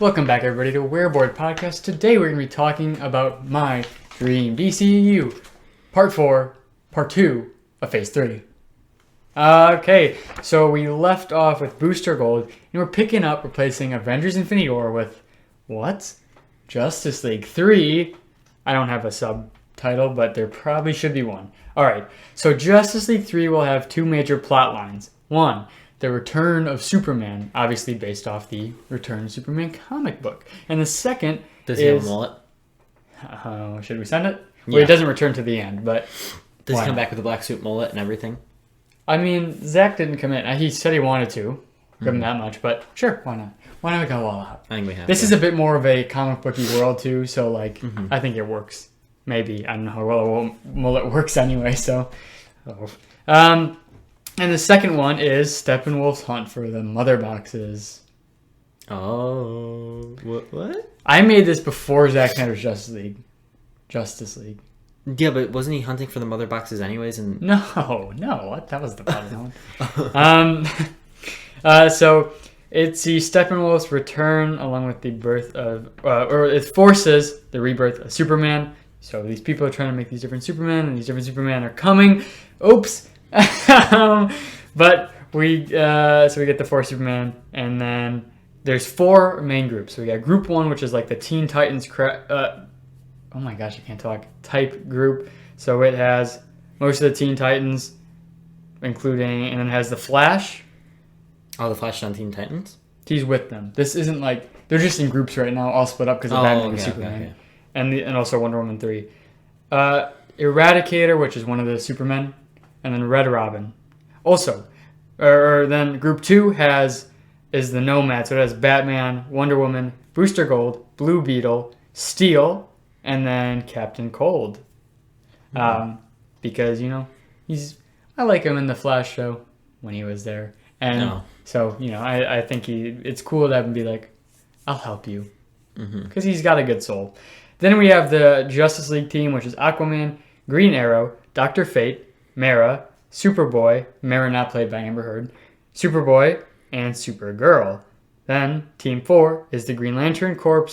Welcome back, everybody, to reboredpodcast. Today we're going to be talking about my dream DCEU, Part 4, Part 2 of Phase 3. Okay, so we left off with Booster Gold, and we're picking up, replacing Avengers Infinity War with, what? Justice League 3? I don't have a subtitle, but there probably should be one. Alright, so Justice League 3 will have two major plot lines. One, the Return of Superman, obviously based off the Return of Superman comic book. And the second Does he have a mullet? Should we send it? Yeah. Well, it doesn't return to the end, but... Does he come back with a black suit, mullet, and everything? I mean, Zach didn't commit. He said he wanted to. Give him that much, but sure, why not? Why not go all out? I think we have This to. is a bit more of a comic booky world, too, so, I think it works. Maybe. I don't know how well a mullet works anyway, so... And the second one is Steppenwolf's hunt for the mother boxes. Oh, what? I made this before Zack Snyder's Justice League. Yeah, but wasn't he hunting for the mother boxes anyways? And No, what? That was the problem. So it's the Steppenwolf's return along with the birth of, or it forces the rebirth of Superman. So these people are trying to make these different Superman, and these different Superman are coming. Oops. But we get the four Superman, and then there's four main groups. So we got Group 1, which is like the Teen Titans oh my gosh, I can't talk, type group. So it has most of the Teen Titans, including, and then it has the Flash. Oh, the Flash on Teen Titans? He's with them. This isn't like, they're just in groups right now, all split up because of Batman and Superman. Okay. And also Wonder Woman 3. Eradicator, which is one of the Supermen, and then Red Robin. Also, then Group 2 is the Nomad, so it has Batman, Wonder Woman, Booster Gold, Blue Beetle, Steel, and then Captain Cold. Because, I like him in the Flash show when he was there. And so, I think it's cool to have him be like, I'll help you. Because he's got a good soul. Then we have the Justice League team, which is Aquaman, Green Arrow, Dr. Fate, Mara, Superboy, Mara not played by Amber Heard, Superboy, and Supergirl. Then Team 4 is the Green Lantern Corps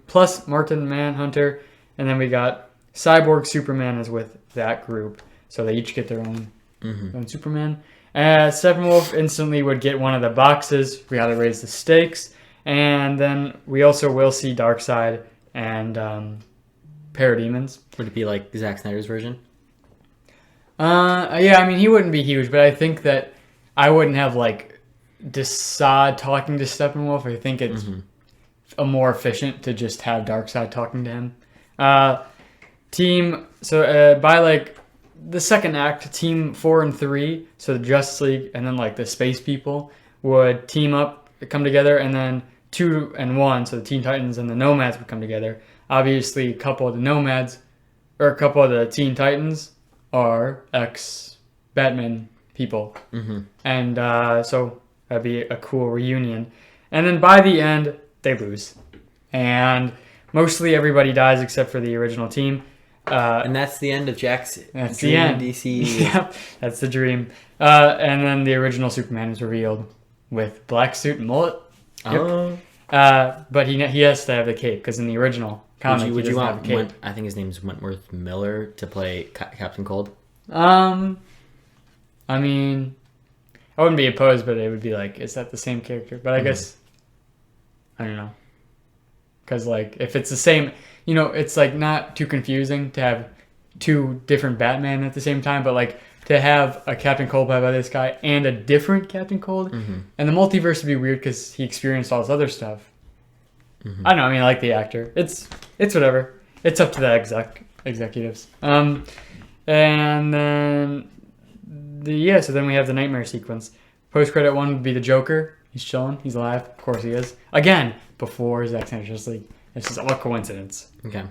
plus Martian Manhunter. And then we got Cyborg Superman is with that group. So they each get their own Superman. Steppenwolf instantly would get one of the boxes. We got to raise the stakes. And then we also will see Darkseid and Parademons. Would it be like Zack Snyder's version? Yeah, I mean, he wouldn't be huge, but I think that I wouldn't have, Desaad talking to Steppenwolf. I think it's more efficient to just have Darkseid talking to him. By, the second act, Team 4 and 3, so the Justice League and then, the Space People would team up, come together, and then 2 and 1, so the Teen Titans and the Nomads would come together. Obviously, a couple of the Teen Titans are ex-Batman people. And so that'd be a cool reunion. And then by the end, they lose. And mostly everybody dies except for the original team. And that's the end of Jack's that's dream the end. DC. Yep, that's the dream. And then the original Superman is revealed with black suit and mullet. Oh. But he has to have the cape because in the original comic Would he you doesn't want, have a cape. I think his name's Wentworth Miller to play Captain Cold? I mean, I wouldn't be opposed, but it would be is that the same character? But I guess, I don't know. Because, if it's the same, it's, not too confusing to have two different Batman at the same time, but, to have a Captain Cold played by this guy and a different Captain Cold. And the multiverse would be weird because he experienced all this other stuff. I don't know, I like the actor. It's whatever. It's up to the executives. And then... so then we have the nightmare sequence. Post-credit one would be the Joker. He's chilling. He's alive. Of course he is. Again, before Zack Snyder's Justice League. It's just all coincidence. Okay.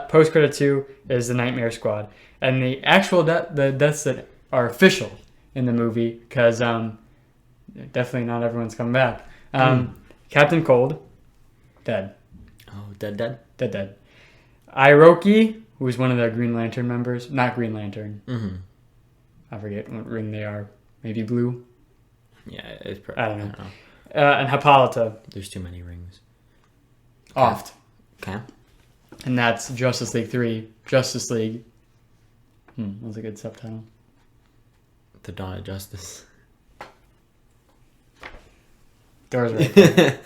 Post-credit 2 is the Nightmare Squad. And the actual the deaths that are official in the movie, because definitely not everyone's coming back. Captain Cold, dead. Oh, dead? Dead. Iroki, who's one of the Green Lantern members. Not Green Lantern. I forget what ring they are. Maybe blue? Yeah, it's I don't know. And Hippolyta. There's too many rings. Oft. Okay. And that's Justice League 3. Justice League. That's a good subtitle. The Dawn of Justice. Doors right there.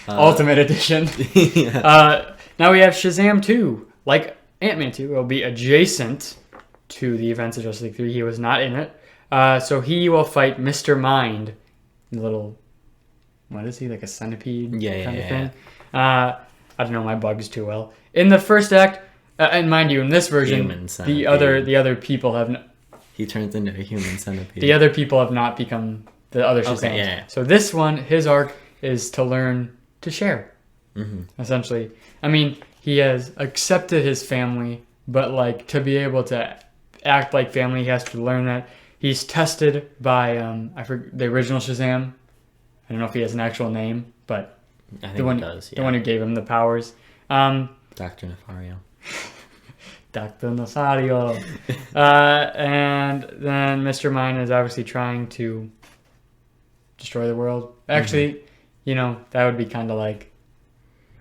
Ultimate Edition. Yeah. Now we have Shazam 2. Like Ant-Man 2, it will be adjacent to the events of Justice League 3. He was not in it. So he will fight Mr. Mind. The little... What is he? Like a centipede kind of thing? I don't know my bugs too well. In the first act, and mind you, in this version, the other people have... He turns into a human centipede. The other people have not become the other Shazams. Okay, yeah. So this one, his arc is to learn to share, essentially. I mean, he has accepted his family, but like to be able to act like family, he has to learn that. He's tested by I forget the original Shazam. I don't know if he has an actual name, but I think he does. Yeah. The one who gave him the powers. Dr. Nefario. Dr. Nefario. And then Mr. Mind is obviously trying to destroy the world. Actually, that would be kind of like...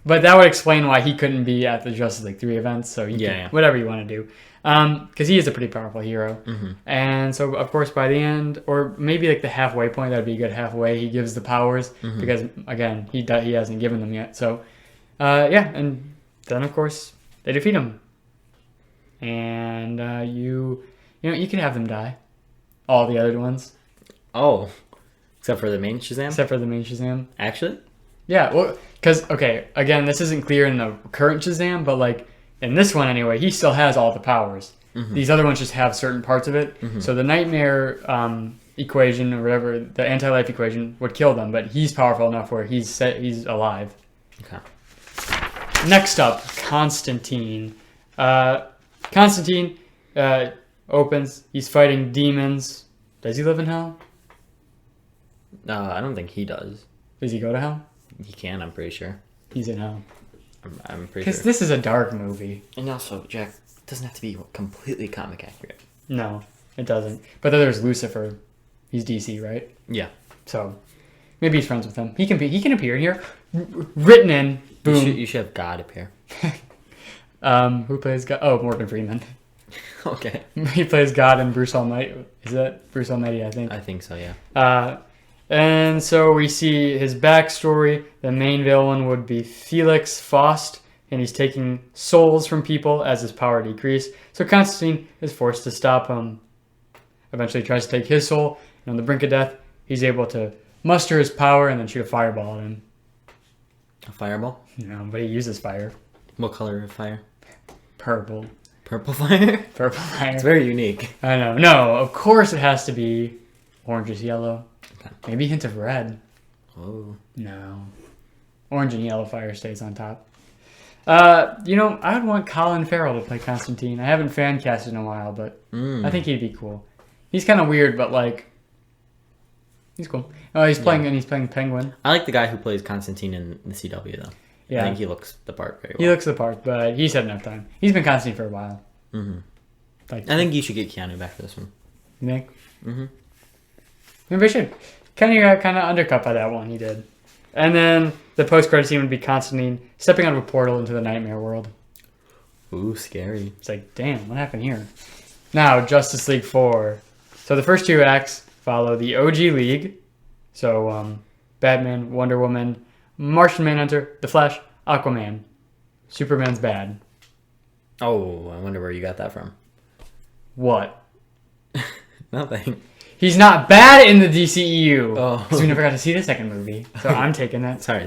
But that would explain why he couldn't be at the Justice League 3 events, so you can, whatever you want to do. Because he is a pretty powerful hero. And so, of course, by the end, or maybe like the halfway point, that would be a good halfway, he gives the powers, because, again, he hasn't given them yet. So, and then, of course, they defeat him. And you can have them die. All the other ones. Oh. Except for the main Shazam? Except for the main Shazam. Actually? Yeah, well, because, okay, again, this isn't clear in the current Shazam, but, like, in this one anyway, he still has all the powers. These other ones just have certain parts of it. So the nightmare equation, or whatever, the anti-life equation, would kill them, but he's powerful enough where he's alive. Okay. Next up, Constantine. Constantine opens, he's fighting demons. Does he live in hell? No, I don't think he does. Does he go to hell? He can, I'm pretty sure. He's in hell. I'm pretty sure. Because this is a dark movie. And also, Jack, it doesn't have to be completely comic accurate. No, it doesn't. But then there's Lucifer. He's DC, right? Yeah. So, maybe he's friends with him. He can appear here. Written in. Boom. You should have God appear. Who plays God? Oh, Morgan Freeman. Okay. He plays God in Bruce Almighty. Is that Bruce Almighty, I think? I think so, yeah. And so we see his backstory. The main villain would be Felix Faust, and he's taking souls from people as his power decreases. So Constantine is forced to stop him. Eventually tries to take his soul, and on the brink of death, he's able to muster his power and then shoot a fireball at him. A fireball? No, but he uses fire. What color of fire? Purple. Purple fire? Purple fire. It's very unique. I know. No, of course it has to be orange is yellow. Okay. Maybe a hint of red. Oh. No. Orange and yellow fire stays on top. I would want Colin Farrell to play Constantine. I haven't fan casted in a while, but I think he'd be cool. He's kind of weird, but like, he's cool. He's playing Penguin. I like the guy who plays Constantine in the CW though. Yeah. I think he looks the part very well. He looks the part, but he's had enough time. He's been Constantine for a while. I think you should get Keanu back for this one. You think? Maybe I should. Kenny got kind of undercut by that one. He did. And then the post-credit scene would be Constantine stepping out of a portal into the nightmare world. Ooh, scary. It's like, damn, what happened here? Now, Justice League 4. So the first two acts follow the OG League. So, Batman, Wonder Woman, Martian Manhunter, The Flash, Aquaman. Superman's bad. Oh, I wonder where you got that from. What? Nothing. He's not bad in the DCEU. Oh. Because we never got to see the second movie. So I'm taking that. Sorry.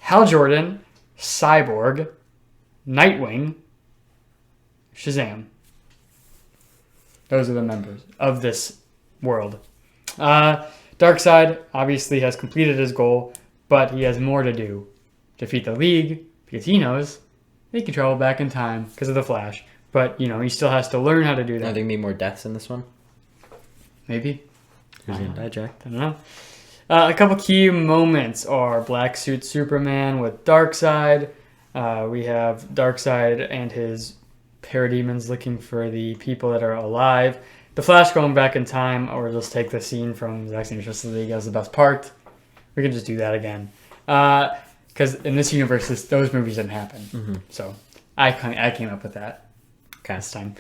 Hal Jordan, Cyborg, Nightwing, Shazam. Those are the members of this world. Darkseid obviously has completed his goal, but he has more to do. Defeat the League, because he knows he can travel back in time because of the Flash. But, he still has to learn how to do that. Are there going to be more deaths in this one? Maybe. Who's going to die, Jack? I don't know. A couple key moments are Black Suit Superman with Darkseid. We have Darkseid and his parademons looking for the people that are alive. The Flash going back in time, or just take the scene from Zack Snyder's Justice League as the best part. We can just do that again. because in this universe, those movies didn't happen. So I came up with that this time.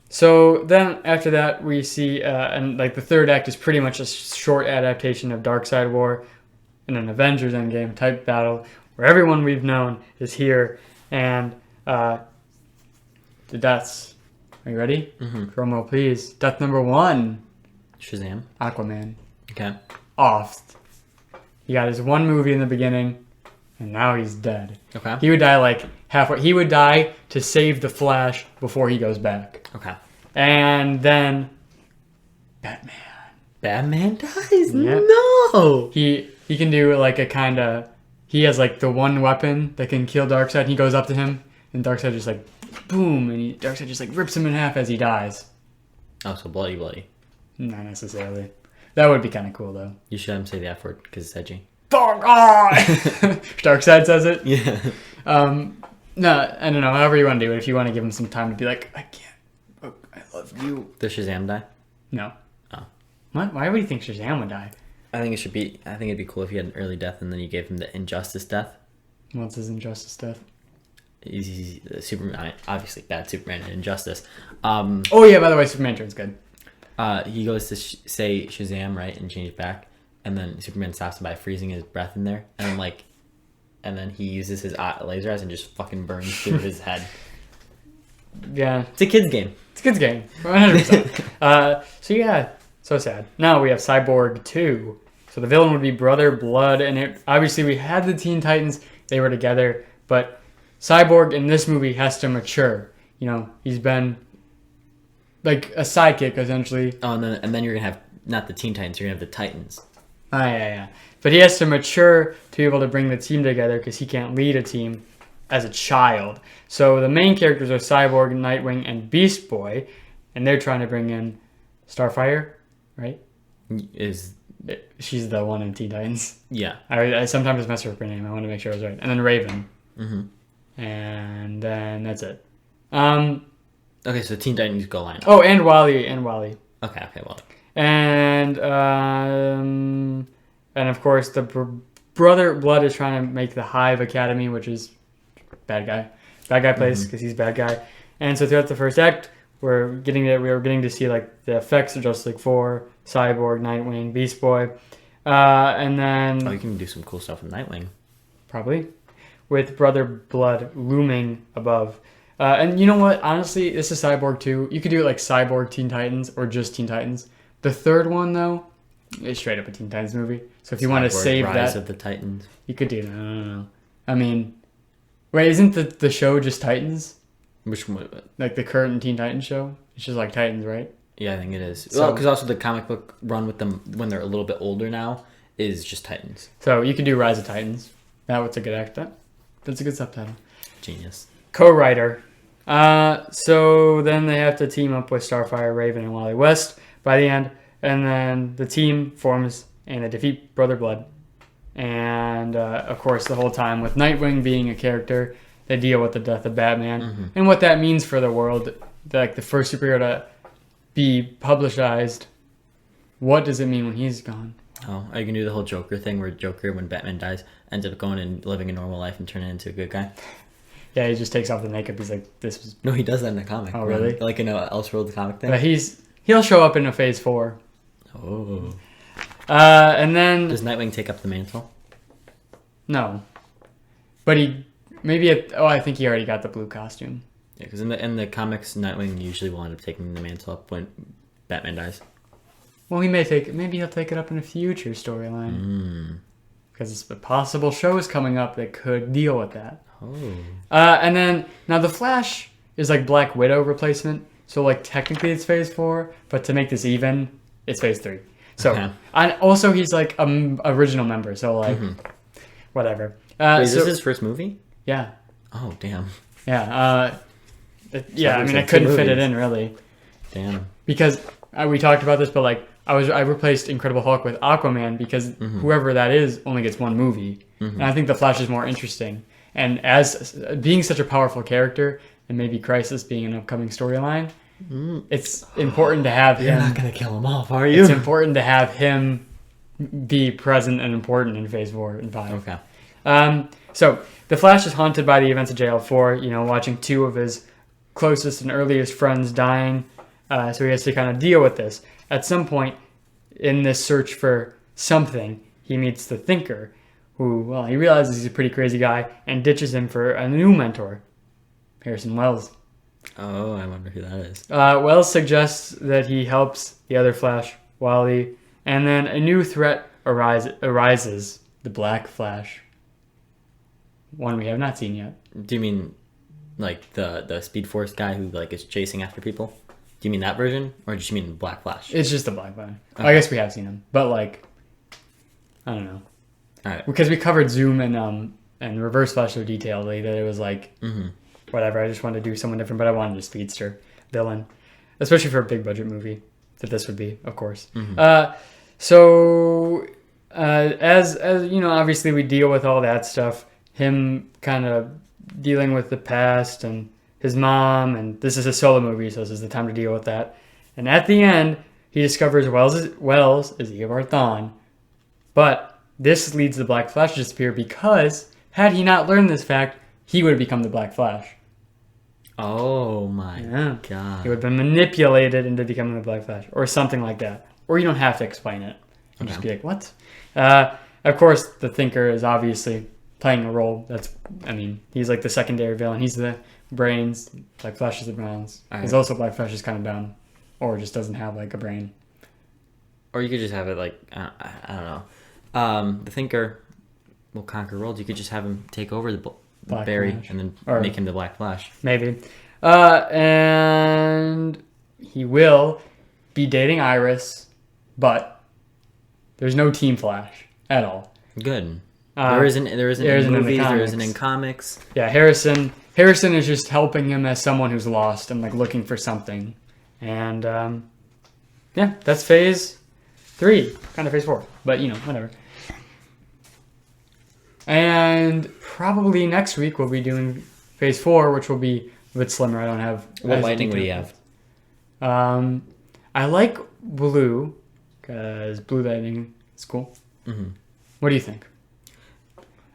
So then after that, we see, and like the third act is pretty much a short adaptation of Darkseid War in an Avengers Endgame type battle where everyone we've known is here, and the deaths. Are you ready? Drum roll, please. Death number 1. Shazam. Aquaman. Okay. Off. He got his one movie in the beginning, and now he's dead. Okay. He would die like halfway. He would die to save the Flash before he goes back. Okay. And then Batman. Batman dies? Yep. No! He can do like a kind of... He has like the one weapon that can kill Darkseid. He goes up to him, and Darkseid just like, boom, and Darkseid just like rips him in half as he dies. Oh, so bloody. Not necessarily. That would be kind of cool, though. You should have him say the F word, because it's edgy. Fuck off! Darkseid says it? Yeah. No, I don't know. However you want to do it. If you want to give him some time to be like, I can't. Oh, I love you. Does Shazam die? No. Oh. What? Why would you think Shazam would die? I think it'd be cool if he had an early death and then you gave him the injustice death. What's his injustice death? He's Superman, obviously bad Superman and Injustice. Oh yeah, by the way, Superman turns good. He goes to say Shazam, right, and change back, and then Superman stops him by freezing his breath in there, and then he uses his laser eyes and just fucking burns through his head. Yeah, it's a kid's game. 100%. So yeah, so sad. Now we have Cyborg 2. So the villain would be Brother Blood, and obviously we had the Teen Titans; they were together, but Cyborg in this movie has to mature. You know, he's been like a sidekick essentially. Oh, and then you're gonna have not the Teen Titans, you're gonna have the Titans. Yeah. But he has to mature to be able to bring the team together because he can't lead a team as a child. So the main characters are Cyborg, Nightwing, and Beast Boy, and they're trying to bring in Starfire, right? She's the one in Teen Titans. Yeah. I sometimes mess with her name. I want to make sure I was right. And then Raven. Mm-hmm. And then that's it. Okay, so Teen Titans go line up. Oh, and Wally. Okay, well. And of course the Brother Blood is trying to make the Hive Academy, which is bad guy place because he's bad guy. And so throughout the first act, we're getting to see like the effects of Justice League 4, Cyborg, Nightwing, Beast Boy, and then you can do some cool stuff with Nightwing, probably, with Brother Blood looming above. And you know what? Honestly, this is Cyborg 2. You could do it like Cyborg Teen Titans or just Teen Titans. The third one though is straight up a Teen Titans movie. So if you want to save Rise that, of the Titans, you could do that. I don't know. I mean, wait, isn't the show just Titans? Which one? Like the current Teen Titans show? It's just like Titans, right? Yeah, I think it is. So, well, because also the comic book run with them when they're a little bit older now is just Titans. So you could do Rise of Titans. That's a good act. That's a good subtitle. Genius. Co-writer. So then they have to team up with Starfire, Raven, and Wally West by the end. And then the team forms and they defeat Brother Blood. And of course, the whole time with Nightwing being a character, they deal with the death of Batman and what that means for the world. Like the first superhero to be publicized. What does it mean when he's gone? Oh, are you gonna do the whole Joker thing where Joker, when Batman dies, ends up going and living a normal life and turning into a good guy? Yeah, he just takes off the makeup. He's like, this was... No, he does that in the comic. Oh, really? Like in a Elseworlds comic thing? But he'll show up in a Phase 4. Oh. And then... Does Nightwing take up the mantle? No. But he... I think he already got the blue costume. Yeah, because in the comics, Nightwing usually will end up taking the mantle up when Batman dies. Well, maybe he'll take it up in a future storyline. Because a possible show is coming up that could deal with that. Oh. And then, now the Flash is like Black Widow replacement. So like technically it's Phase 4, but to make this even, it's Phase 3. So, and also he's like original member, so like, whatever. Wait, is this his first movie? Yeah. Oh, damn. Yeah. I mean, I couldn't fit it in really. Damn. Because we talked about this, but like I replaced Incredible Hulk with Aquaman because whoever that is only gets one movie, and I think the Flash is more interesting. And as being such a powerful character, and maybe Crisis being an upcoming storyline, it's important to have him. You're not gonna kill him off, are you? It's important to have him be present and important in Phase 4 and 5. Okay. So the Flash is haunted by the events of JL4, watching two of his closest and earliest friends dying. So he has to kind of deal with this. At some point in this search for something, he meets the Thinker, who, well, he realizes he's a pretty crazy guy and ditches him for a new mentor, Harrison Wells. Oh, I wonder who that is. Wells suggests that he helps the other Flash, Wally, and then a new threat arises, the Black Flash. One we have not seen yet. Do you mean like the Speed Force guy who like is chasing after people? Do you mean that version, or do you mean Black Flash? It's just the Black Flash. Okay. I guess we have seen him, but like, I don't know. All right. Because we covered Zoom and Reverse Flash so detailedly that it was like, whatever. I just wanted to do someone different, but I wanted a speedster villain, especially for a big budget movie that this would be, of course. So as obviously we deal with all that stuff. Him kind of dealing with the past and his mom, and this is a solo movie, so this is the time to deal with that. And at the end, he discovers Wells is Eobard Thawne, but this leads the Black Flash to disappear because had he not learned this fact, he would have become the Black Flash. Oh my god! He would have been manipulated into becoming the Black Flash, or something like that. Or you don't have to explain it. You just be like, what? Of course, the Thinker is obviously playing a role. He's like the secondary villain. He's the brains. Black Flash is the brains. He's also Black Flash is kind of dumb, or just doesn't have like a brain. Or you could just have it like I don't know. The Thinker will conquer worlds. You could just have him take over the Barry Flash. And then make him the Black Flash. Maybe. And he will be dating Iris, but there's no Team Flash at all. Good. There isn't in movies, there isn't in comics. Yeah, Harrison is just helping him as someone who's lost and like looking for something. And that's phase 3, kind of phase 4, but whatever. And probably next week we'll be doing phase 4, which will be a bit slimmer. I don't have... What lighting do you have? I like blue, because blue lighting is cool. What do you think?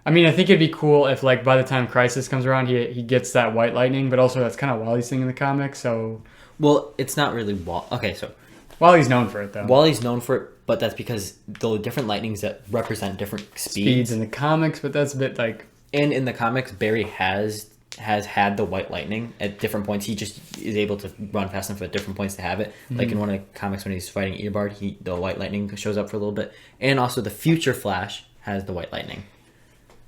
I think it'd be cool if, like, by the time Crisis comes around, he gets that white lightning, but also that's kind of Wally's thing in the comics, so... Well, it's not really Okay, so... Wally's known for it, though. Wally's known for it, but that's because the different lightnings that represent different speeds in the comics, but that's a bit, like... And in the comics, Barry has had the white lightning at different points. He just is able to run fast enough at different points to have it. Like in one of the comics when he's fighting Eobard, the white lightning shows up for a little bit. And also the future Flash has the white lightning.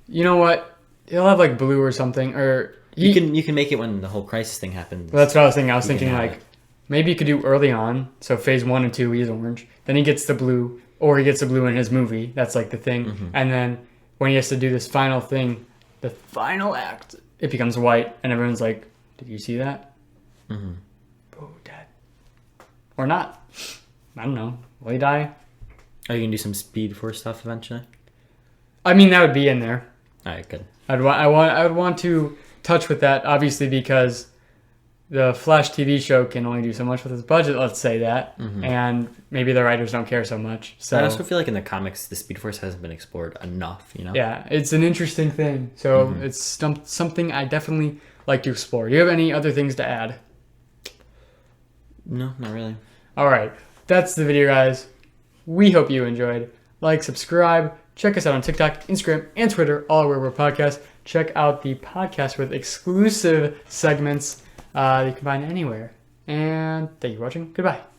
You know what? He'll have like blue or something, or you can make it when the whole Crisis thing happens. Well, that's what I was thinking. I was thinking like maybe you could do early on. So phase 1 and 2, he's orange. Then he gets the blue, or he gets the blue in his movie. That's like the thing. And then when he has to do this final thing, the final act, it becomes white, and everyone's like, "Did you see that?" Oh, dead, or not? I don't know. Will he die? Are you gonna do some Speed Force stuff eventually? That would be in there. All right, good. I would want to touch with that, obviously, because the Flash TV show can only do so much with its budget. Let's say that, and maybe the writers don't care so much. So I also feel like in the comics, the Speed Force hasn't been explored enough. Yeah, it's an interesting thing. So it's something I definitely like to explore. Do you have any other things to add? No, not really. All right, that's the video, guys. We hope you enjoyed. Like, subscribe. Check us out on TikTok, Instagram, and Twitter, all where we're podcast. Check out the podcast with exclusive segments you can find anywhere. And thank you for watching. Goodbye.